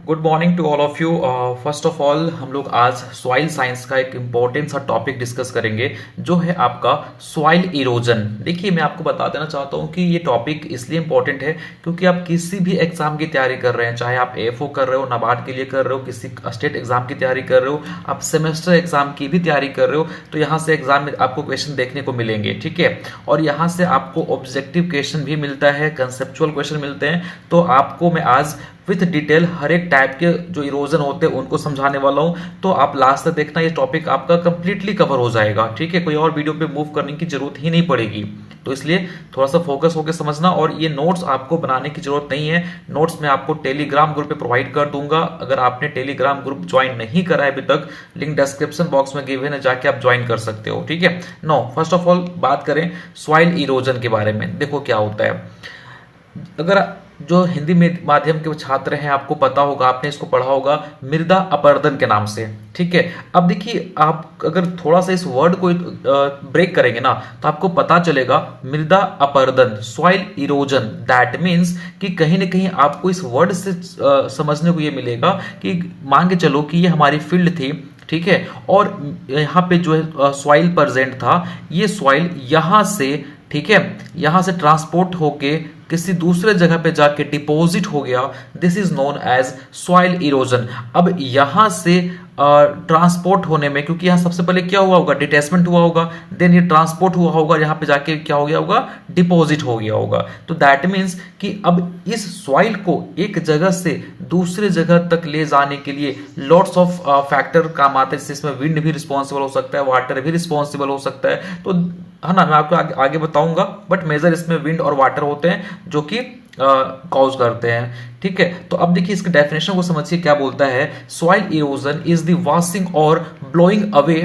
Good morning to all of you. First of all हम लोग आज सॉइल साइंस का एक इम्पोर्टेंट सा टॉपिक डिस्कस करेंगे जो है आपका सॉइल इरोजन। देखिए, मैं आपको बता देना चाहता हूँ कि ये टॉपिक इसलिए इम्पोर्टेंट है क्योंकि आप किसी भी एग्जाम की तैयारी कर रहे हैं, चाहे आप एएफओ कर रहे हो, नाबार्ड के लिए कर रहे हो, किसी स्टेट एग्जाम की तैयारी कर रहे हो, आप सेमेस्टर एग्जाम की भी तैयारी कर रहे हो, तो यहाँ से एग्जाम में आपको क्वेश्चन देखने को मिलेंगे। ठीक है, और यहाँ से आपको ऑब्जेक्टिव क्वेश्चन भी मिलता है, कंसेप्चुअल क्वेश्चन मिलते हैं। तो आपको मैं आज विथ डिटेल हर एक टाइप के जो इरोजन होते हैं उनको समझाने वाला हूं। तो आप लास्ट तक देखना, ये टॉपिक आपका कंप्लीटली कवर हो जाएगा। ठीक है, कोई और वीडियो पे मूव करने की जरूरत ही नहीं पड़ेगी। तो इसलिए थोड़ा सा फोकस होकर समझना। और ये नोट्स आपको बनाने की जरूरत नहीं है, नोट्स मैं आपको टेलीग्राम ग्रुप पे प्रोवाइड कर दूंगा। अगर आपने टेलीग्राम ग्रुप ज्वाइन नहीं करा है अभी तक, लिंक डिस्क्रिप्शन बॉक्स में गिवन है, जाके आप ज्वाइन कर सकते हो। ठीक है, नो फर्स्ट ऑफ ऑल बात करें सॉइल इरोजन के बारे में। देखो क्या होता है, अगर जो हिंदी में माध्यम के छात्र हैं आपको पता होगा, आपने इसको पढ़ा होगा मृदा अपरदन के नाम से। ठीक है, अब देखिए, आप अगर थोड़ा सा इस वर्ड को ब्रेक करेंगे ना तो आपको पता चलेगा मृदा अपरदन, सॉइल इरोजन। दैट मीन्स कि कहीं ना कहीं आपको इस वर्ड से समझने को ये मिलेगा कि मान के चलो कि ये हमारी फील्ड थी। ठीक है, और यहाँ पे जो है सॉइल प्रेजेंट था, ये सॉइल यहां से, ठीक है, यहां से ट्रांसपोर्ट होके किसी दूसरे जगह पे जाके डिपॉजिट हो गया। This is known as soil erosion. अब यहां से ट्रांसपोर्ट होने में, क्योंकि यहां सबसे पहले क्या हुआ होगा, डिटैचमेंट हुआ होगा, देन ये ट्रांसपोर्ट हुआ होगा, यहां पे जाके क्या हो गया होगा, डिपॉजिट हो गया होगा। तो दैट मीन्स कि अब इस सॉइल को एक जगह से दूसरे जगह तक ले जाने के लिए लॉट्स ऑफ फैक्टर काम आते हैं, जिसमें विंड भी रिस्पॉन्सिबल हो सकता है, वाटर भी रिस्पॉन्सिबल हो सकता है। तो है ना, मैं आपको आगे बताऊंगा, बट मेजर इसमें विंड और वाटर होते हैं जो कि कॉज करते हैं। ठीक है, तो अब देखिए इसके डेफिनेशन को समझिए क्या बोलता है। Soil erosion is the washing और ब्लोइंग अवे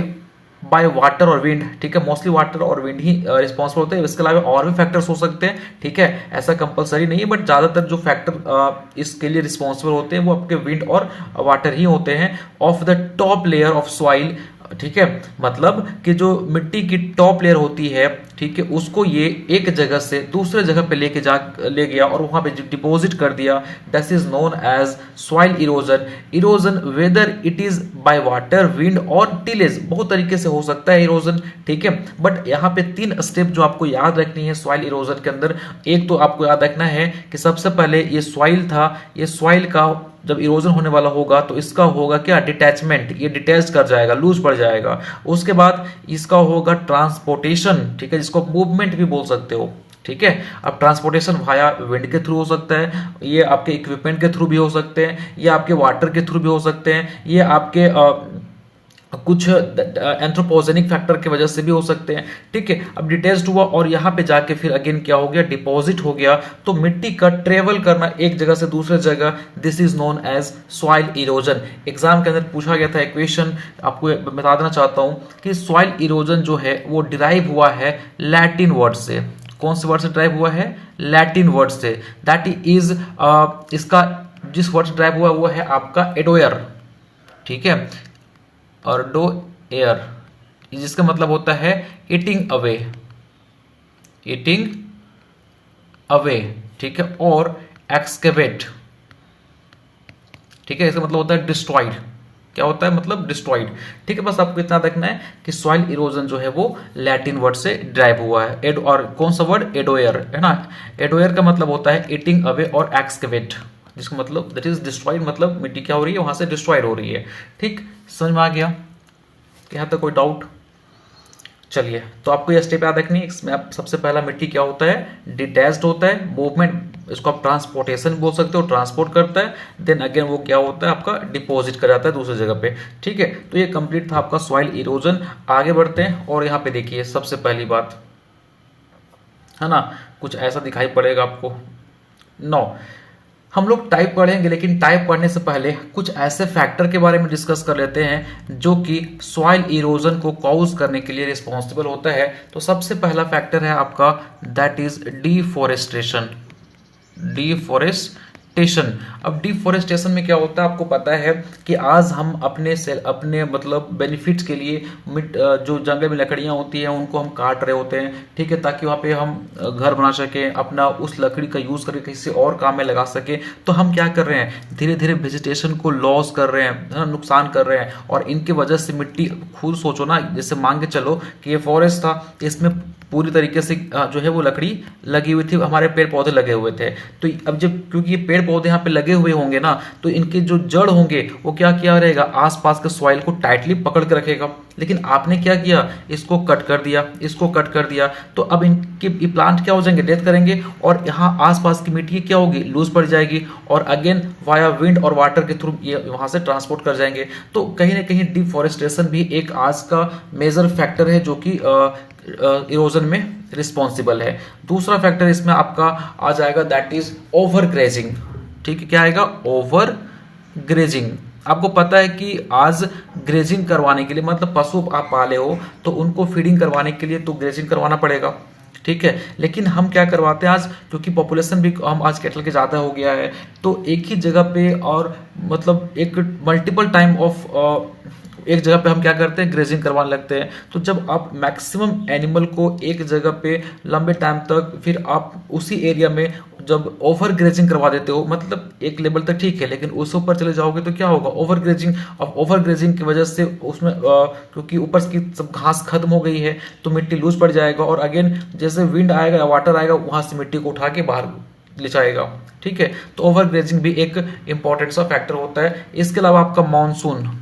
बाय वाटर और विंड। ठीक है, मोस्टली वाटर और विंड ही रिस्पॉन्सिबल होते हैं, इसके अलावा और भी फैक्टर्स हो सकते हैं। ठीक है, ऐसा कंपलसरी नहीं है, बट ज्यादातर जो फैक्टर इसके लिए रिस्पॉन्सिबल होते हैं वो आपके विंड और वाटर ही होते हैं। Of the top layer of soil, ठीक है, मतलब कि जो मिट्टी की टॉप लेयर होती है, ठीक है, उसको ये एक जगह से दूसरे जगह पे ले गया और वहां पे डिपॉजिट कर दिया। That is known as soil erosion. Erosion whether it is by water, wind और टिलेज, बहुत तरीके से हो सकता है इरोजन। ठीक है, बट यहाँ पे 3 स्टेप जो आपको याद रखनी है सॉइल इरोजन के अंदर। एक तो आपको याद रखना है कि सबसे पहले ये सॉइल था, ये सॉइल का जब इरोजन होने वाला होगा तो इसका होगा क्या, डिटैचमेंट, ये डिटैच कर जाएगा, लूज पड़ जाएगा। उसके बाद इसका होगा ट्रांसपोर्टेशन, ठीक है, जिसको मूवमेंट भी बोल सकते हो। ठीक है, अब ट्रांसपोर्टेशन वाया विंड के थ्रू हो सकता है, ये आपके इक्विपमेंट के थ्रू भी हो सकते हैं, ये आपके वाटर के थ्रू भी हो सकते हैं, ये आपके कुछ एंथ्रोपोजेनिक फैक्टर की वजह से भी हो सकते हैं। ठीक है, अब डिटेस्ट हुआ और यहां पे जाके फिर अगेन क्या हो गया, डिपॉजिट हो गया। तो मिट्टी का ट्रेवल करना एक जगह से दूसरे जगह, this is known as soil erosion. Exam के अंदर पूछा गया था एक क्वेश्चन, आपको बता देना चाहता हूं कि सॉइल इरोजन जो है वो डिराइव हुआ है लैटिन वर्ड से। कौन से वर्ड से ड्राइव हुआ है, लैटिन वर्ड से। दैट इज इसका जिस वर्ड से ड्राइव हुआ वो है आपका एडोयर। ठीक है, अर्डो एयर, जिसका मतलब होता है ईटिंग अवे, ईटिंग अवे। ठीक है, और एक्सकेवेट, ठीक है, इसका मतलब होता है डिस्ट्रॉइड। क्या होता है, मतलब डिस्ट्रॉइड। ठीक है, बस आपको इतना देखना है कि सॉइल इरोजन जो है वो लैटिन वर्ड से ड्राइव हुआ है। एड, और कौन सा वर्ड, एडोयर, है ना। एडोयर का मतलब होता है ईटिंग अवे और एक्सकेवेट, जिसका मतलब दैट इज डिस्ट्रॉइड, मतलब मिट्टी क्या हो रही है, वहां से डिस्ट्रॉइड हो रही है। ठीक, समझ में आ गया, यहाँ तक कोई डाउट। चलिए, तो आपको यह स्टेप याद रखनी है। इसमें आप सबसे पहला मिट्टी क्या होता है, डिटैच्ड होता है, मूवमेंट, इसको आप ट्रांसपोर्टेशन बोल सकते हो, ट्रांसपोर्ट करता है, देन अगेन वो क्या होता है आपका, डिपॉजिट कर जाता है दूसरी जगह पे। ठीक है, तो ये कंप्लीट था आपका सॉइल इरोजन। आगे बढ़ते हैं और यहाँ पे देखिए सबसे पहली बात, है ना, कुछ ऐसा दिखाई पड़ेगा आपको। नो, हम लोग टाइप पढ़ेंगे, लेकिन टाइप पढ़ने से पहले कुछ ऐसे फैक्टर के बारे में डिस्कस कर लेते हैं जो कि सॉइल इरोजन को कॉज करने के लिए रिस्पॉन्सिबल होता है। तो सबसे पहला फैक्टर है आपका, दैट इज डिफॉरेस्टेशन, डिफॉरेस्टेशन। अब डिफोरेस्टेशन में क्या होता है आपको पता है कि आज हम अपने मतलब बेनिफिट्स के लिए जो जंगल में लकड़ियां होती हैं उनको हम काट रहे होते हैं, ठीक है, ताकि वहां पे हम घर बना सके, अपना उस लकड़ी का यूज करके किसी और काम में लगा सके। तो हम क्या कर रहे हैं, धीरे धीरे वेजिटेशन को लॉस कर रहे हैं, है ना, नुकसान कर रहे हैं, और इनकी वजह से मिट्टी, खुद सोचो ना, जैसे मान के चलो कि ये फॉरेस्ट था, इसमें पूरी तरीके से जो है वो लकड़ी लगी हुई थी, हमारे पेड़ पौधे लगे हुए थे। तो अब जब क्योंकि ये पेड़ पौधे यहाँ पे लगे हुए होंगे ना, तो इनके जो जड़ होंगे वो क्या किया रहेगा, आसपास के सॉइल को टाइटली पकड़ के रखेगा। लेकिन आपने क्या किया, इसको कट कर दिया, इसको कट कर दिया, तो अब इनके प्लांट क्या हो जाएंगे, डेथ करेंगे, और यहाँ आसपास की मिट्टी क्या होगी, लूज पड़ जाएगी, और अगेन वाया विंड और वाटर के थ्रू ये वहां से ट्रांसपोर्ट कर जाएंगे। तो कहीं ना कहीं डिफॉरेस्टेशन भी एक आज का मेजर फैक्टर है जो कि इरोजन में रिस्पॉन्सिबल है। दूसरा फैक्टर इसमें आपका आ जाएगा, दैट इज ओवर ग्रेजिंग। ठीक है, क्या आएगा, ओवर ग्रेजिंग। आपको पता है कि आज ग्रेजिंग करवाने के लिए, मतलब पशु आप पाले हो तो उनको फीडिंग करवाने के लिए तो ग्रेजिंग करवाना पड़ेगा, ठीक है। लेकिन हम क्या करवाते हैं आज, क्योंकि पॉपुलेशन भी हम आज कैटल के ज़्यादा हो गया है, तो एक ही जगह पे, और मतलब एक मल्टीपल टाइम ऑफ एक जगह पे हम क्या करते हैं, ग्रेजिंग करवाने लगते हैं। तो जब आप मैक्सिमम एनिमल को एक जगह पे लंबे टाइम तक, फिर आप उसी एरिया में जब ओवर ग्रेजिंग करवा देते हो, मतलब एक लेवल तक ठीक है, लेकिन उससे ऊपर चले जाओगे तो क्या होगा, ओवर ग्रेजिंग। अब ओवर ग्रेजिंग की वजह से उसमें क्योंकि ऊपर की सब घास खत्म हो गई है तो मिट्टी लूज पड़ जाएगा, और अगेन जैसे विंड आएगा या वाटर आएगा वहां से मिट्टी को उठा के बाहर ले जाएगा, ठीक है। तो ओवर ग्रेजिंग भी एक इंपॉर्टेंट सा फैक्टर होता है। इसके अलावा आपका मानसून,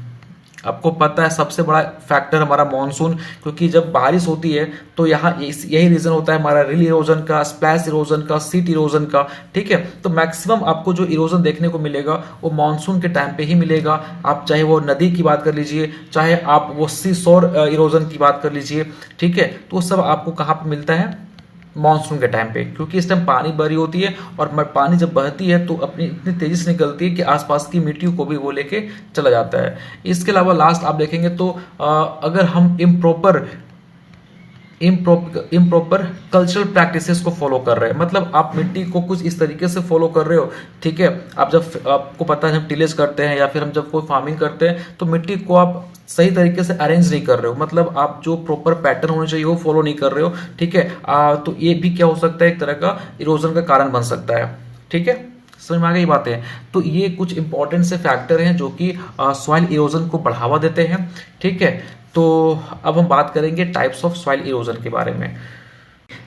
आपको पता है सबसे बड़ा फैक्टर हमारा मानसून, क्योंकि जब बारिश होती है तो यहाँ यही रीजन होता है हमारा रिल इरोजन का, स्प्लैश इरोजन का, सीट इरोजन का, ठीक है। तो मैक्सिमम आपको जो इरोजन देखने को मिलेगा वो मानसून के टाइम पे ही मिलेगा। आप चाहे वो नदी की बात कर लीजिए, चाहे आप वो सी शोर इरोजन की बात कर लीजिए, ठीक है। तो वो सब आपको कहाँ पे मिलता है, मानसून के टाइम पे, क्योंकि इस टाइम पानी भरी होती है, और पानी जब बहती है तो अपनी इतनी तेजी से निकलती है कि आसपास की मिट्टी को भी वो लेके चला जाता है। इसके अलावा लास्ट आप देखेंगे तो अगर हम इम्प्रॉपर कल्चरल प्रैक्टिसेस को फॉलो कर रहे हैं, मतलब आप मिट्टी को कुछ इस तरीके से फॉलो कर रहे हो, ठीक है। आप जब, आपको पता है, हम टिलेज करते हैं या फिर हम जब कोई फार्मिंग करते हैं तो मिट्टी को आप सही तरीके से अरेंज नहीं कर रहे हो, मतलब आप जो प्रॉपर पैटर्न होना चाहिए वो फॉलो नहीं कर रहे हो, ठीक है। तो ये भी क्या हो सकता है, एक तरह का इरोजन का कारण बन सकता है, ठीक है। समझ में आ गई बातें। तो ये कुछ इंपॉर्टेंट से फैक्टर हैं जो कि सॉइल इरोजन को बढ़ावा देते हैं, ठीक है। तो अब हम बात करेंगे टाइप्स ऑफ सॉइल इरोजन के बारे में।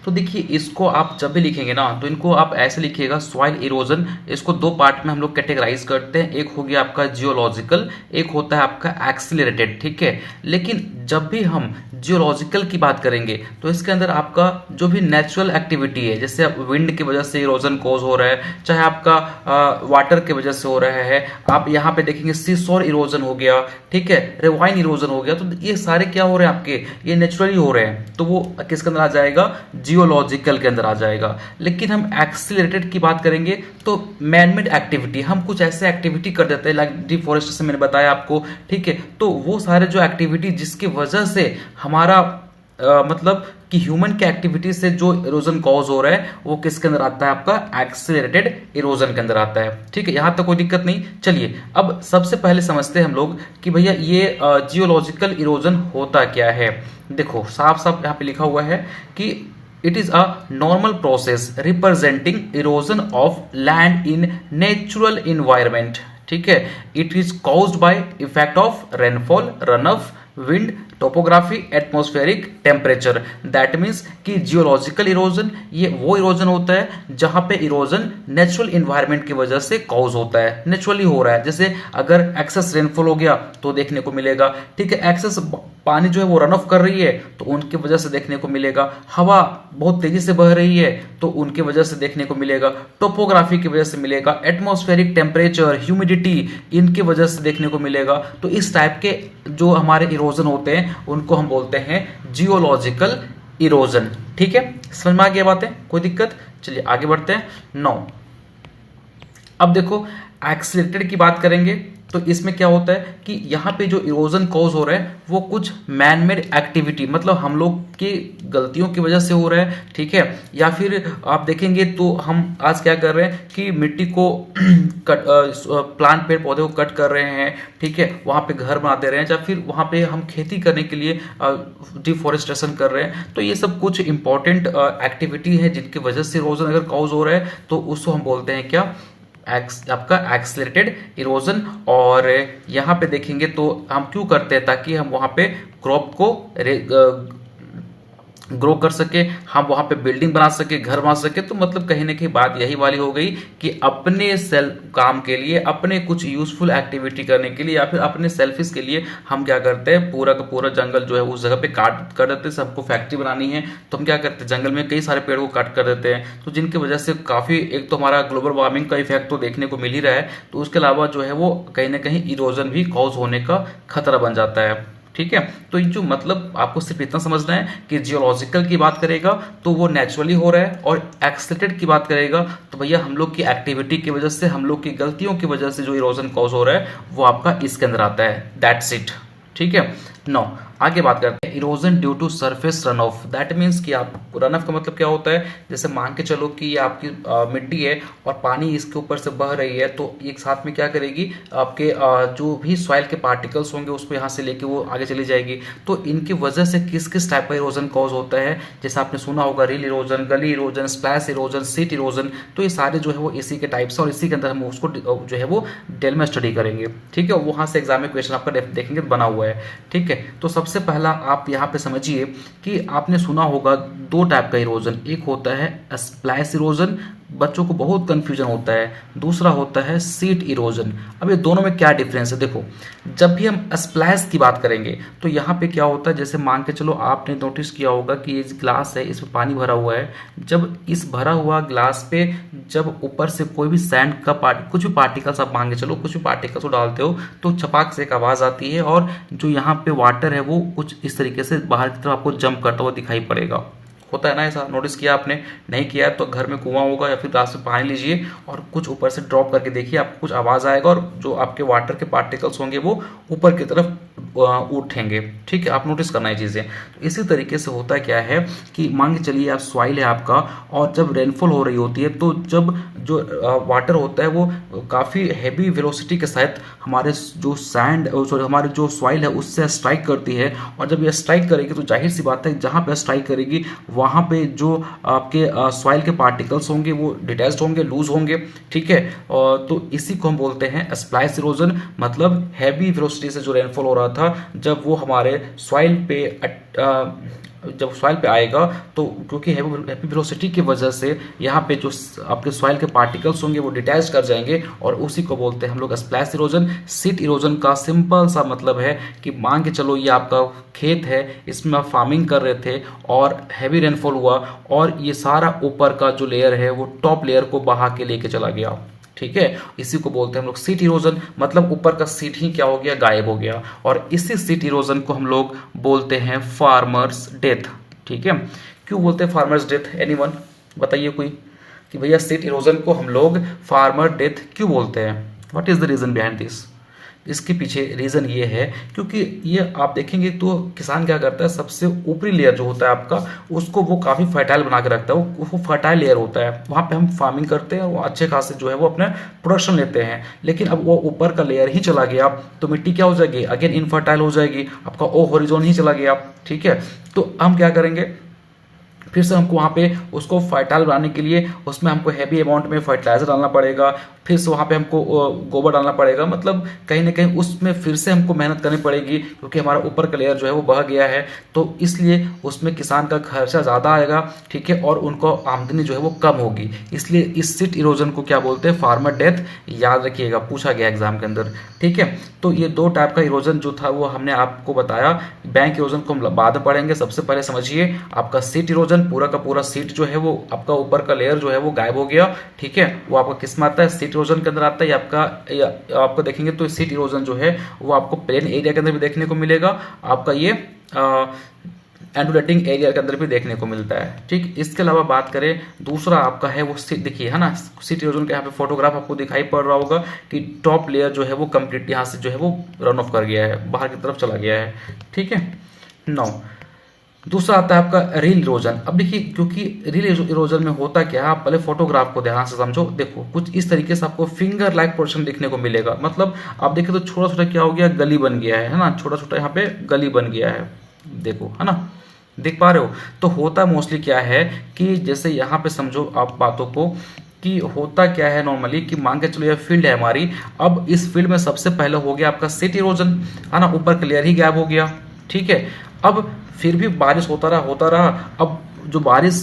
तो देखिए, इसको आप जब भी लिखेंगे ना तो इनको आप ऐसे लिखिएगा, सॉइल इरोजन। इसको दो पार्ट में हम लोग कैटेगराइज करते हैं, एक हो गया आपका जियोलॉजिकल, एक होता है आपका एक्सीलरेटेड, ठीक है। लेकिन जब भी हम जियोलॉजिकल की बात करेंगे तो इसके अंदर आपका जो भी नेचुरल एक्टिविटी है, जैसे विंड की वजह से इरोजन कोज हो रहा है, चाहे आपका वाटर की वजह से हो रहा है, आप यहाँ पे देखेंगे सीसोर इरोजन हो गया, ठीक है, रेवाइन इरोजन हो गया, तो ये सारे क्या हो रहे हैं आपके, ये नेचुरली हो रहे हैं, तो वो किसके अंदर आ जाएगा, जियोलॉजिकल के अंदर आ जाएगा। लेकिन हम एक्सीलरेटेड की बात करेंगे तो मैनमेड एक्टिविटी, हम कुछ ऐसे एक्टिविटी कर देते हैं, लाइक डिफॉरेस्टेशन मैंने बताया आपको, ठीक है। तो वो सारे जो एक्टिविटी जिसकी वजह से हमारा मतलब कि ह्यूमन की एक्टिविटी से जो इरोजन कॉज हो रहा है वो किसके अंदर आता है, आपका एक्सीलरेटेड इरोजन के अंदर आता है, ठीक है। यहां तक कोई दिक्कत नहीं। चलिए अब सबसे पहले समझते हैं हम लोग कि भैया ये जियोलॉजिकल इरोजन होता क्या है। देखो साफ साफ यहाँ पे लिखा हुआ है कि it is a normal process representing erosion of land in natural environment, ठीक है। It is caused by effect of rainfall, run of wind, topography, atmospheric temperature. That means कि जियोलॉजिकल इरोजन ये वो इरोजन होता है जहां पे इरोजन नेचुरल इन्वायरमेंट की वजह से कॉज होता है, नेचुरली हो रहा है। जैसे अगर एक्सेस रेनफॉल हो गया तो देखने को मिलेगा, ठीक है। एक्सेस पानी जो है वो रन ऑफ कर रही है तो उनकी वजह से देखने को मिलेगा। हवा बहुत तेजी से बह रही है तो उनकी वजह से देखने को मिलेगा। टोपोग्राफी की वजह से मिलेगा। एटमॉस्फेरिक टेम्परेचर, ह्यूमिडिटी, इनकी वजह से देखने को मिलेगा। तो इस टाइप के जो हमारे इरोजन होते हैं उनको हम बोलते हैं जियोलॉजिकल इरोजन, ठीक है। समझ में आ गया बातें, कोई दिक्कत। चलिए आगे बढ़ते हैं। 9 अब देखो एक्सीलरेटेड की बात करेंगे तो इसमें क्या होता है कि यहाँ पे जो इरोजन कॉज हो रहा है वो कुछ मैन मेड एक्टिविटी, मतलब हम लोग की गलतियों की वजह से हो रहा है, ठीक है। या फिर आप देखेंगे तो हम आज क्या कर रहे हैं कि मिट्टी को कट, प्लांट पेड़ पौधे को कट कर रहे हैं, ठीक है, वहां पे घर बना दे रहे हैं, या फिर वहां पे हम खेती करने के लिए डिफोरेस्टेशन कर रहे हैं। तो ये सब कुछ इंपॉर्टेंट एक्टिविटी है जिनकी वजह से इरोजन अगर कॉज हो रहा है तो उसको हम बोलते हैं क्या, आपका एक्सलरेटेड इरोजन। और यहाँ पे देखेंगे तो हम क्यों करते हैं, ताकि हम वहां पे क्रॉप को ग्रो कर सके, हम वहां पे बिल्डिंग बना सके, घर बना सके। तो मतलब कहीं ना कहीं बात यही वाली हो गई कि अपने सेल्फ काम के लिए, अपने कुछ यूजफुल एक्टिविटी करने के लिए, या फिर अपने सेल्फिश के लिए हम क्या करते हैं, पूरा का पूरा जंगल जो है उस जगह पे काट कर देते हैं। सबको फैक्ट्री बनानी है तो हम क्या करते हैं, जंगल में कई सारे पेड़ को काट कर देते हैं। तो जिनकी वजह से काफी, एक तो हमारा ग्लोबल वार्मिंग का इफेक्ट तो देखने को मिल ही रहा है, तो उसके अलावा जो है वो कहीं ना कहीं इरोजन भी कॉज होने का खतरा बन जाता है, ठीक है। तो ये जो मतलब आपको सिर्फ इतना समझना है कि जियोलॉजिकल की बात करेगा तो वो नेचुरली हो रहा है, और एक्सलेटेड की बात करेगा तो भैया हम लोग की एक्टिविटी की वजह से, हम लोग की गलतियों की वजह से जो इरोजन कॉज हो रहा है वो आपका इसके अंदर आता है। दैट्स इट, ठीक है। नो, आगे बात करते हैं erosion due to surface run off. That means कि आप, रन ऑफ का मतलब क्या होता है, जैसे मान के चलो कि ये आपकी मिट्टी है और पानी इसके ऊपर से बह रही है, तो एक साथ में क्या करेगी, आपके जो भी सॉइल के पार्टिकल्स होंगे उसको यहाँ से लेके वो आगे चली जाएगी। तो इनकी वजह से किस किस टाइप का इरोजन कॉज होता है, जैसे आपने सुना होगा रील इरोजन, गली erosion, splash erosion, seat erosion. तो ये सारे जो है वो इसी के टाइप्स और इसी के अंदर हम उसको जो है वो डिटेल में स्टडी करेंगे, ठीक है। वहां से एग्जाम में क्वेश्चन आपका देखेंगे बना हुआ है, ठीक है। तो सबसे पहला आप यहाँ पे समझिए कि आपने सुना होगा दो टाइप का इरोजन, एक होता है स्प्लैश इरोजन, बच्चों को बहुत कंफ्यूजन होता है, दूसरा होता है सीट इरोजन। अब ये दोनों में क्या डिफरेंस है, देखो जब भी हम स्प्लैश की बात करेंगे तो यहाँ पे क्या होता है, जैसे मान के चलो आपने नोटिस किया होगा कि ये ग्लास है, इसमें पानी भरा हुआ है। जब इस भरा हुआ ग्लास पे जब ऊपर से कोई भी सैंड का कुछ भी पार्टिकल्स आप मान के चलो, कुछ भी पार्टिकल्स को डालते हो तो छपाक से एक आवाज आती है, और जो यहाँ पे वाटर है वो कुछ इस तरीके से बाहर की तरफ आपको जंप करता हुआ दिखाई पड़ेगा। होता है ना ऐसा, नोटिस किया आपने? नहीं किया तो घर में कुआं होगा या फिर ग्लास में पानी लीजिए और कुछ ऊपर से ड्रॉप करके देखिए, आपको कुछ आवाज आएगा और जो आपके वाटर के पार्टिकल्स होंगे वो ऊपर की तरफ उठेंगे, ठीक है। आप नोटिस करना है चीजें। तो इसी तरीके से होता क्या है कि मान के चलिए आप सॉइल है आपका, और जब रेनफॉल हो रही होती है तो जब जो वाटर होता है वो काफी हैवी वेलोसिटी के साथ हमारे जो सैंड, सॉरी हमारे जो सॉइल है उससे स्ट्राइक करती है, और जब ये स्ट्राइक करेगी तो जाहिर सी बात है जहां पे स्ट्राइक करेगी वहां पे जो आपके सॉइल के पार्टिकल्स होंगे वो डिटैच्ड होंगे, लूज होंगे, ठीक है। तो इसी को हम बोलते हैं स्प्लैश इरोजन, मतलब हैवी वेलोसिटी से जो रेनफॉल हो रहा था जब वो हमारे सॉइल पे जब सॉइल पे आएगा, तो क्योंकि हैवी वेलोसिटी की वजह से यहाँ पे जो आपके सॉइल के पार्टिकल्स होंगे वो डिटैच कर जाएंगे, और उसी को बोलते हैं हम लोग स्प्लैश इरोजन। सीट इरोजन का सिंपल सा मतलब है कि मान के चलो ये आपका खेत है, इसमें आप फार्मिंग कर रहे थे और हैवी रेनफॉल हुआ और ये सारा ऊपर का जो लेयर है वो टॉप लेयर को बहा के लेके चला गया, ठीक है। इसी को बोलते हैं हम लोग सीट इरोजन, मतलब ऊपर का सीट ही क्या हो गया, गायब हो गया, और इसी सीट इरोजन को हम लोग बोलते हैं फार्मर्स डेथ, ठीक है। क्यों बोलते हैं फार्मर्स डेथ, एनीवन बताइए कोई, कि भैया सीट इरोजन को हम लोग फार्मर डेथ क्यों बोलते हैं, what is the reason behind this. इसके पीछे रीजन ये है क्योंकि ये आप देखेंगे तो किसान क्या करता है, सबसे ऊपरी लेयर जो होता है आपका उसको वो काफी फर्टाइल बना के रखता है, वो फर्टाइल लेयर होता है, वहां पे हम फार्मिंग करते हैं, वो अच्छे खासे जो है वो अपने प्रोडक्शन लेते हैं। लेकिन अब वो ऊपर का लेयर ही चला गया तो मिट्टी क्या हो जाएगी, अगेन इनफर्टाइल हो जाएगी, आपका ओ होरिजोन ही चला गया, ठीक है। तो हम क्या करेंगे, फिर से हमको वहाँ पे उसको फर्टाइल बनाने के लिए उसमें हमको हैवी अमाउंट में फर्टिलाइजर डालना पड़ेगा, फिर से वहाँ पे हमको गोबर डालना पड़ेगा, मतलब कहीं ना कहीं उसमें फिर से हमको मेहनत करनी पड़ेगी क्योंकि हमारा ऊपर का लेयर जो है वो बह गया है। तो इसलिए उसमें किसान का खर्चा ज़्यादा आएगा, ठीक है, और उनको आमदनी जो है वो कम होगी। इसलिए इस सीट इरोजन को क्या बोलते हैं, फार्मर डेथ, याद रखिएगा, पूछा गया एग्जाम के अंदर, ठीक है। तो ये दो टाइप का इरोजन जो था वो हमने आपको बताया। बैंक इरोजन को हम बाद में पढ़ेंगे, सबसे पहले समझिए आपका सीट इरोजन, पूरा का पूरा सीट जो है वो आपका ऊपर का लेयर जो है वो गायब हो गया, ठीक है। वो आपका किस में आता है, सीट इरोजन के अंदर आता है। आपको देखेंगे तो सीट इरोजन जो है वो आपको प्लेन एरिया के अंदर भी देखने को मिलेगा। आपका ये एंडुलेटिंग एरिया के अंदर भी देखने को मिलता है। ठीक, इसके अलावा बात करें दूसरा आपका है वो देखिए है ना, सीट इरोजन का यहाँ पे फोटोग्राफ आपको दिखाई पड़ रहा होगा कि टॉप लेयर जो है वो कंप्लीट यहाँ से जो है वो रन ऑफ कर गया है, बाहर की तरफ चला गया है। ठीक है, नाउ दूसरा आता है आपका रील इरोजन। अब देखिए क्योंकि रील इरोजन में होता क्या है, आप पहले फोटोग्राफ को ध्यान से समझो। देखो कुछ इस तरीके से आपको फिंगर लाइक पोर्शन देखने को मिलेगा, मतलब आप देखें तो छोटा छोटा क्या हो गया, गली बन गया है ना, छोटा छोटा यहाँ पे गली बन गया है, देखो है ना, देख पा रहे हो। तो होता मोस्टली क्या है कि जैसे यहाँ पे समझो आप बातों को कि होता क्या है नॉर्मली कि मान के चलो ये फील्ड है हमारी, अब इस फील्ड में सबसे पहले हो गया आपका सीट इरोजन है ना, ऊपर क्लियर ही गैप हो गया। ठीक है, अब फिर भी बारिश होता रहा। अब जो बारिश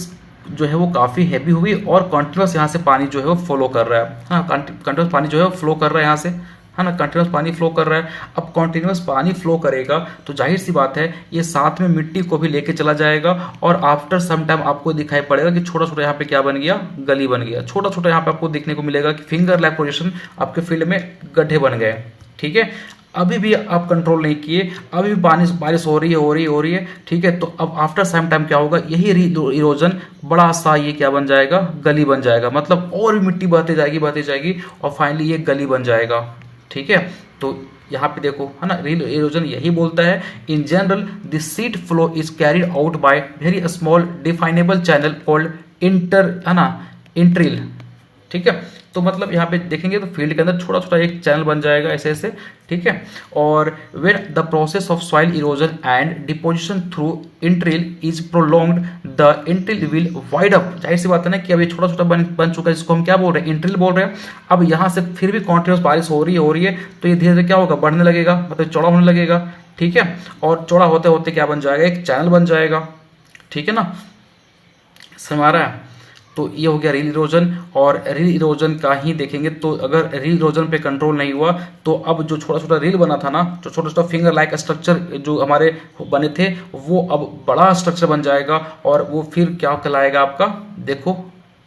जो है वो काफ़ी हैवी हुई और कॉन्टिन्यूस यहाँ से पानी जो है वो फ्लो कर रहा है। हाँ, कंटिन्यूस पानी जो है वो फ्लो कर रहा है यहाँ से, है ना, कंटिन्यूस पानी फ्लो कर रहा है। अब कंटिन्यूस पानी फ्लो करेगा तो जाहिर सी बात है ये साथ में मिट्टी को भी लेके चला जाएगा और आफ्टर सम टाइम आपको दिखाई पड़ेगा कि छोटा छोटा यहाँ पे क्या बन गया, गली बन गया। छोटा छोटा यहाँ पे आपको देखने को मिलेगा कि फिंगर लाइक पोजीशन आपके फील्ड में गड्ढे बन गए। ठीक है, अभी भी आप कंट्रोल नहीं किए, अभी भी बारिश हो रही है। ठीक है, तो अब आफ्टर सम टाइम क्या होगा, यही इरोजन बड़ा सा ये क्या बन जाएगा, गली बन जाएगा, मतलब और भी मिट्टी बहती जाएगी और फाइनली ये गली बन जाएगा। ठीक है, तो यहाँ पे देखो है ना, रील इरोजन यही बोलता है in general the sheet flow is carried out by very small definable channel called interrill. ठीक है, तो मतलब यहाँ पे देखेंगे तो फील्ड के अंदर छोटा छोटा एक चैनल बन जाएगा ऐसे ऐसे। ठीक है, और when the process of soil erosion and deposition through interrill is prolonged the interrill will wide up. जाहिर सी बात है ना कि अभी छोटा छोटा बन चुका है, जिसको हम क्या बोल रहे हैं, इंट्रिल बोल रहे हैं। अब यहाँ से फिर भी कॉन्टिन्यूस बारिश हो रही है तो ये धीरे धीरे क्या होगा, बढ़ने लगेगा, मतलब चौड़ा होने लगेगा। ठीक है, और चौड़ा होते होते क्या बन जाएगा, एक चैनल बन जाएगा। ठीक है ना, समझ आ रहा है। तो ये हो गया रील इरोजन। और रील इरोजन का ही देखेंगे तो अगर रील इरोजन पे कंट्रोल नहीं हुआ तो अब जो छोटा छोटा रील बना था ना, जो छोटा छोटा फिंगर लाइक स्ट्रक्चर जो हमारे बने थे, वो अब बड़ा स्ट्रक्चर बन जाएगा और वो फिर क्या कहलाएगा आपका, देखो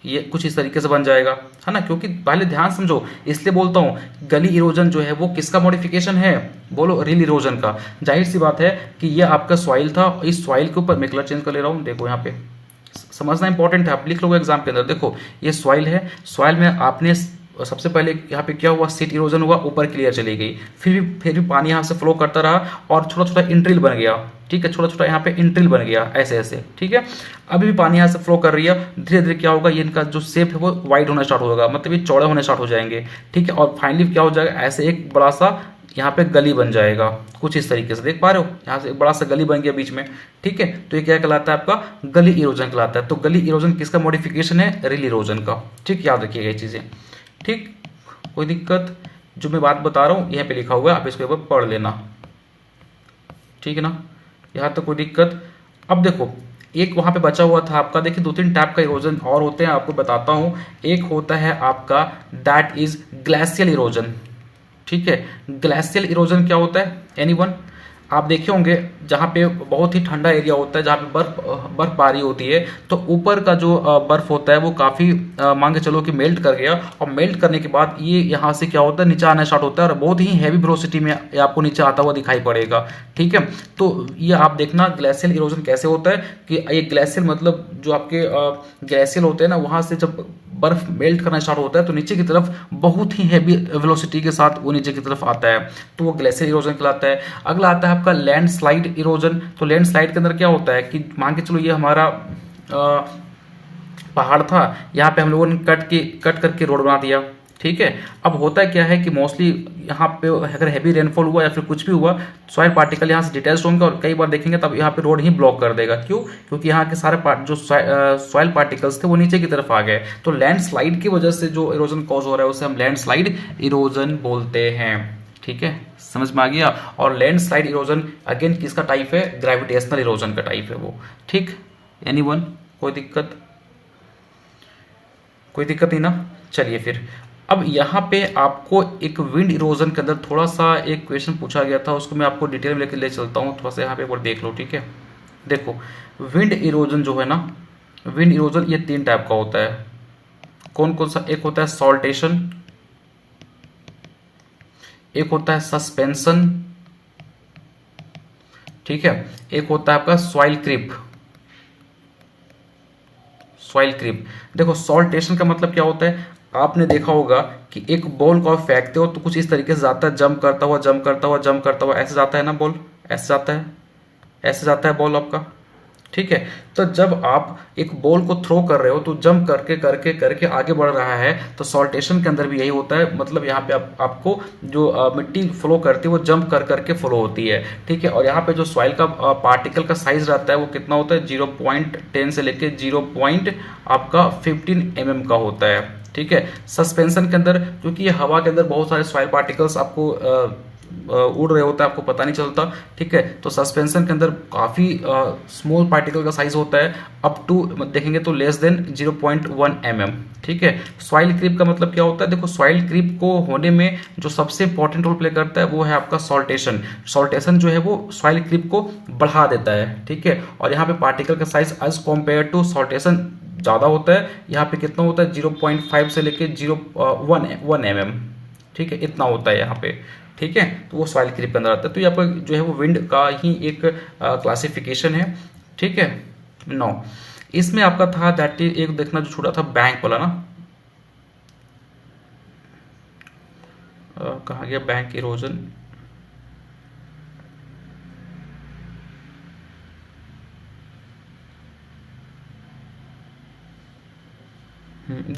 ये कुछ इस तरीके से बन जाएगा, है ना। क्योंकि पहले ध्यान समझो, इसलिए बोलता हूँ गली इरोजन जो है वो किसका मॉडिफिकेशन है, बोलो रील इरोजन का। जाहिर सी बात है कि ये आपका सॉइल था, इस सॉइल के ऊपर मैं कलर चेंज कर ले रहा हूँ, देखो यहाँ पे समझना इंपॉर्टेंट है, आप लिख लोगे एग्जाम के अंदर। देखो ये सॉइल है, सॉइल में आपने सबसे पहले यहाँ पे क्या हुआ, सीट इरोजन हुआ, ऊपर क्लियर चली गई, फिर भी पानी यहाँ से फ्लो करता रहा और छोटा छोटा इंट्रिल बन गया। ठीक है, छोटा छोटा यहाँ पे इंट्रिल बन गया ऐसे ऐसे। ठीक है, अभी भी पानी यहाँ से फ्लो कर रही है, धीरे धीरे क्या होगा, ये इनका जो शेप है वो वाइड होना स्टार्ट होगा, मतलब ये चौड़े होने स्टार्ट हो जाएंगे। ठीक है, और फाइनली क्या हो जाएगा, ऐसे एक बड़ा सा यहाँ पे गली बन जाएगा, कुछ इस तरीके से देख पा रहे हो, यहाँ से एक बड़ा सा गली बन गया बीच में। ठीक है, तो ये क्या कहलाता है, आपका गली इरोजन कहलाता है। तो गली इरोजन किसका मॉडिफिकेशन है, रील इरोजन का। ठीक, याद रखिएगा ये चीजें। ठीक, कोई दिक्कत, जो मैं बात बता रहा हूँ यहाँ पे लिखा हुआ है, आप इसके ऊपर पढ़ लेना। ठीक है ना, यहाँ तक कोई दिक्कत। अब देखो एक वहां पे बचा हुआ था आपका, देखिए 2-3 टाइप का इरोजन और होते हैं, आपको बताता हूं। एक होता है आपका दैट इज ग्लेशियल इरोजन। ठीक है, ग्लेशियल इरोजन क्या होता है, एनीवन, आप देखे होंगे जहाँ पे बहुत ही ठंडा एरिया होता है, जहाँ पे बर्फबारी होती है, तो ऊपर का जो बर्फ होता है वो काफ़ी मान के चलो कि मेल्ट कर गया, और मेल्ट करने के बाद ये यहाँ से क्या होता है, नीचे आना स्टार्ट होता है, और बहुत ही हैवी वेलोसिटी में आपको नीचे आता हुआ दिखाई पड़ेगा। ठीक है, तो ये आप देखना ग्लेशियल इरोजन कैसे होता है कि ये ग्लेशियल मतलब जो आपके ग्लेशियल होते हैं ना, वहाँ से जब बर्फ मेल्ट करना स्टार्ट होता है तो नीचे की तरफ बहुत ही हैवी वेलोसिटी के साथ वो नीचे की तरफ आता है, तो वो ग्लेशियर इरोजन कहलाता है। अगला आता है आपका लैंडस्लाइड इरोजन। तो लैंडस्लाइड के अंदर क्या होता है कि मान के चलो ये हमारा पहाड़ था, यहाँ पे हम लोगों ने कट करके रोड बना दिया। ठीक है, अब होता है क्या है कि मोस्टली यहाँ पे अगर हैवी रेनफॉल हुआ या फिर कुछ भी हुआ, सॉइल पार्टिकल यहाँ से डिटेल्स होंगे और कई बार देखेंगे तब यहाँ पे रोड ही ब्लॉक कर देगा। क्यों, क्योंकि यहाँ के सारे जो सॉइल पार्टिकल्स थे वो नीचे की तरफ आ गए। तो लैंडस्लाइड की वजह से जो इरोजन कॉज हो रहा है उसे हम लैंडस्लाइड इरोजन बोलते हैं। ठीक है, समझ में आ गया। और लैंडस्लाइड इरोजन अगेन किसका टाइप है, ग्रेविटेशनल इरोजन का टाइप है वो। ठीक, एनीवन, कोई दिक्कत नहीं ना। चलिए फिर, अब यहाँ पे आपको एक विंड इरोजन के अंदर थोड़ा सा एक क्वेश्चन पूछा गया था, उसको मैं आपको डिटेल में लेकर ले चलता हूँ, थोड़ा सा यहाँ पे एक बार देख लो। ठीक है, देखो विंड इरोजन जो है ना, विंड इरोजन ये 3 टाइप का होता है। कौन कौन सा, एक होता है सॉल्टेशन, एक होता है सस्पेंशन, ठीक है। एक होता है आपका सॉइल क्रीप। सॉइल क्रीप, देखो सॉल्टेशन का मतलब क्या होता है, आपने देखा होगा कि एक बॉल को आप फेंकते हो तो कुछ इस तरीके से जाता है, जंप करता हुआ जंप करता हुआ जंप करता हुआ, ऐसे जाता है ना बॉल, ऐसे जाता है, ऐसे जाता है बॉल आपका। ठीक है। तो जब आप एक बॉल को थ्रो कर रहे हो तो जंप करके करके करके आगे बढ़ रहा है, तो सॉल्टेशन के अंदर भी यही होता है, मतलब यहाँ पे आपको जो मिट्टी फ्लो करती है वो जंप कर करके फ्लो होती है। ठीक है। और यहाँ पे जो सॉइल का पार्टिकल का साइज रहता है वो कितना होता है, 0.10 से लेके 0. आपका 15 mm का होता है। ठीक है। सस्पेंशन के अंदर, क्योंकि ये हवा के अंदर बहुत सारे सॉइल पार्टिकल्स आपको उड़ रहे होता है, आपको पता नहीं चलता। ठीक है। तो सस्पेंशन के अंदर काफी स्मॉल पार्टिकल का साइज होता है, अप टू देखेंगे तो लेस देन 0.1 mm। ठीक है। सॉइल क्रीप का मतलब क्या होता है, देखो सॉइल क्रीप को होने में जो सबसे इंपॉर्टेंट रोल प्ले करता है वो है आपका सॉल्टेशन। सॉल्टेशन जो है वो सॉइल क्रीप को बढ़ा देता है। ठीक है। और यहाँ पे पार्टिकल का size as compared to saltation ज्यादा होता है। यहाँ पे कितना होता है, 0.5 से लेके 0.1 mm। ठीक है। इतना होता है यहाँ पे। ठीक है। तो वो सॉइल क्रीप के अंदर आता है। तो ये आपका जो है वो विंड का ही एक क्लासिफिकेशन है। ठीक है। नो, इसमें आपका था दैट एक देखना जो छूटा था बैंक वाला ना, कहाँ गया बैंक इरोजन।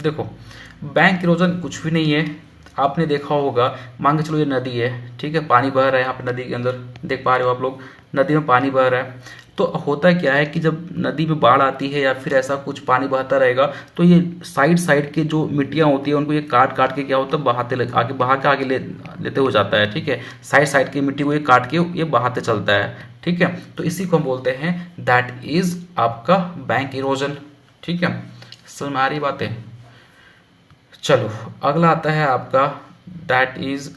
देखो बैंक इरोजन कुछ भी नहीं है। आपने देखा होगा, मान के चलो ये नदी है। ठीक है। पानी बह रहा है यहाँ पे, नदी के अंदर देख पा रहे हो आप लोग, नदी में पानी बह रहा है। तो होता क्या है कि जब नदी में बाढ़ आती है या फिर ऐसा कुछ पानी बहता रहेगा, तो ये साइड साइड के जो मिट्टियां होती है उनको ये काट काट के क्या होता है, आगे बहा के आगे लेते हो जाता है। ठीक है। साइड साइड की मिट्टी को ये काट के ये बहाते चलता है। ठीक है। तो इसी को हम बोलते हैं दैट इज आपका बैंक इरोजन। ठीक है। समझ में आ रही बातें। चलो अगला आता है आपका दैट इज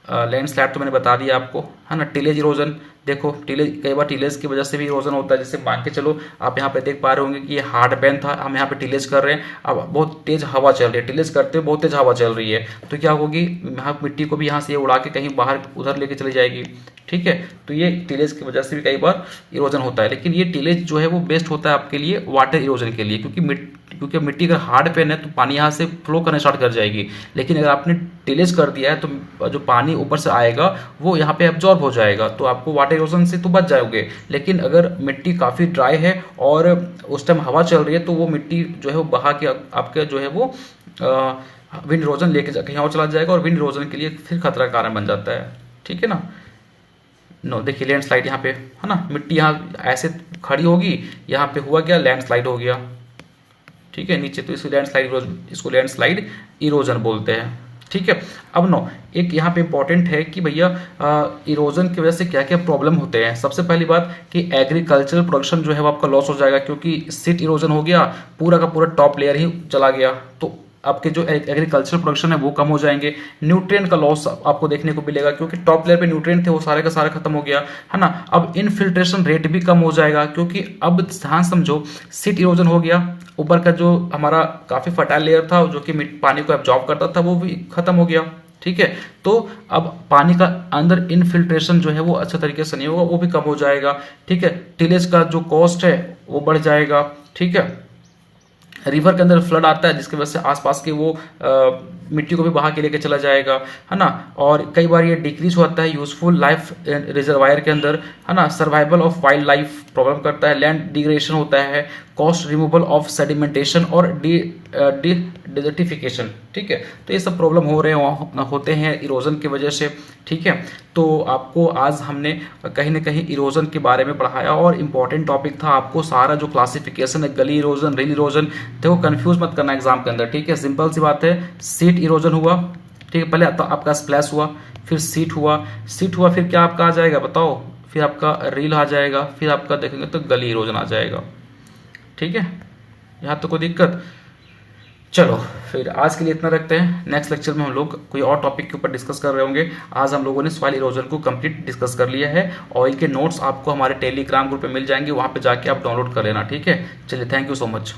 लैंडस्लाइड, तो मैंने बता दिया आपको, है ना। टिलेज इरोजन, देखो टिलेज, कई बार टिलेज की वजह से भी इरोजन होता है। जैसे मान के चलो आप यहाँ पे देख पा रहे होंगे कि ये हार्ड पैन था, हम यहाँ पे टिलेज कर रहे हैं, अब बहुत तेज हवा चल रही है, टिलेज करते हुए बहुत तेज हवा चल रही है, तो क्या होगी, यहाँ मिट्टी को भी यहाँ से ये उड़ा के कहीं बाहर उधर लेके चली जाएगी। ठीक है। तो ये टिलेज की वजह से भी कई बार इरोजन होता है, लेकिन ये टिलेज जो है वो बेस्ट होता है आपके लिए वाटर इरोजन के लिए, क्योंकि मिट्टी अगर हार्ड पेन है तो पानी यहाँ से फ्लो करना स्टार्ट कर जाएगी। लेकिन अगर आपने टिलेज कर दिया है तो जो पानी ऊपर से आएगा वो यहाँ पे एब्जॉर्ब हो जाएगा, तो आपको वाटर इरोजन से तो बच जाओगे। लेकिन अगर मिट्टी काफ़ी ड्राई है और उस टाइम हवा चल रही है तो वो मिट्टी जो है वो बहा के आपके जो है वो विंड इरोजन लेके जाके यहाँ चला जाएगा और विंड इरोजन के लिए फिर खतरा का कारण बन जाता है। ठीक है ना। नो, देखिए लैंडस्लाइड यहाँ पे है ना, मिट्टी यहाँ ऐसे खड़ी होगी, यहाँ पे हुआ क्या, लैंडस्लाइड हो गया। ठीक है। नीचे तो इसको लैंडस्लाइड इरोजन बोलते हैं। ठीक है। अब नो, एक यहाँ पे इंपॉर्टेंट है कि भैया इरोजन की वजह से क्या क्या प्रॉब्लम होते हैं। सबसे पहली बात कि एग्रीकल्चरल प्रोडक्शन जो है वो आपका लॉस हो जाएगा, क्योंकि सीट इरोजन हो गया, पूरा का पूरा टॉप लेयर ही चला गया, तो आपके जो एग्रीकल्चरल प्रोडक्शन है वो कम हो जाएंगे। न्यूट्रिएंट का लॉस आपको देखने को मिलेगा, क्योंकि टॉप लेयर पे न्यूट्रिएंट थे वो सारे का सारा खत्म हो गया, है ना। अब इनफिल्ट्रेशन रेट भी कम हो जाएगा, क्योंकि अब ध्यान समझो, सीट इरोजन हो गया, ऊपर का जो हमारा काफी फर्टाइल लेयर था जो कि पानी को एब्जॉर्ब करता था वो भी खत्म हो गया। ठीक है। तो अब पानी का अंदर इनफिल्ट्रेशन जो है वो अच्छे तरीके से नहीं होगा, वो भी कम हो जाएगा। ठीक है। टिलेज का जो कॉस्ट है वो बढ़ जाएगा। ठीक है। रिवर के अंदर फ्लड आता है जिसकी वजह से आसपास के वो मिट्टी को भी बहा के लेके चला जाएगा, है ना। और कई बार ये डिक्रीज होता है यूजफुल लाइफ रिजर्वायर के अंदर, है ना। Survival of wild life problem करता है, लैंड डिग्रेडेशन होता है, कॉस्ट रिमूवल ऑफ सेडिमेंटेशन और डिजर्टिफिकेशन। ठीक है। तो ये सब प्रॉब्लम होते हैं इरोजन की वजह से। ठीक है। तो आपको आज हमने कहीं ना कहीं इरोजन के बारे में पढ़ाया और इम्पॉर्टेंट टॉपिक था। आपको सारा जो क्लासिफिकेशन है, गली इरोजन, रिल इरोजन, देखो कंफ्यूज मत करना एग्जाम के अंदर। ठीक है। सिंपल सी बात है, सीट इरोजन हुआ, ठीक है, पहले तो आपका स्प्लैश हुआ, फिर सीट हुआ, फिर क्या आपका आ जाएगा बताओ, फिर आपका रील आ जाएगा, फिर आपका देखेंगे तो गली इरोजन आ जाएगा। ठीक है। यहाँ तो कोई दिक्कत। चलो फिर आज के लिए इतना रखते हैं, नेक्स्ट लेक्चर में हम लोग कोई और टॉपिक के ऊपर डिस्कस कर रहे होंगे। आज हम लोगों ने सॉइल इरोजन को कंप्लीट डिस्कस कर लिया है। ऑयल के नोट्स आपको हमारे टेलीग्राम ग्रुप पे मिल जाएंगे, वहां पे जाके आप डाउनलोड कर लेना। ठीक है। चलिए, थैंक यू सो मच।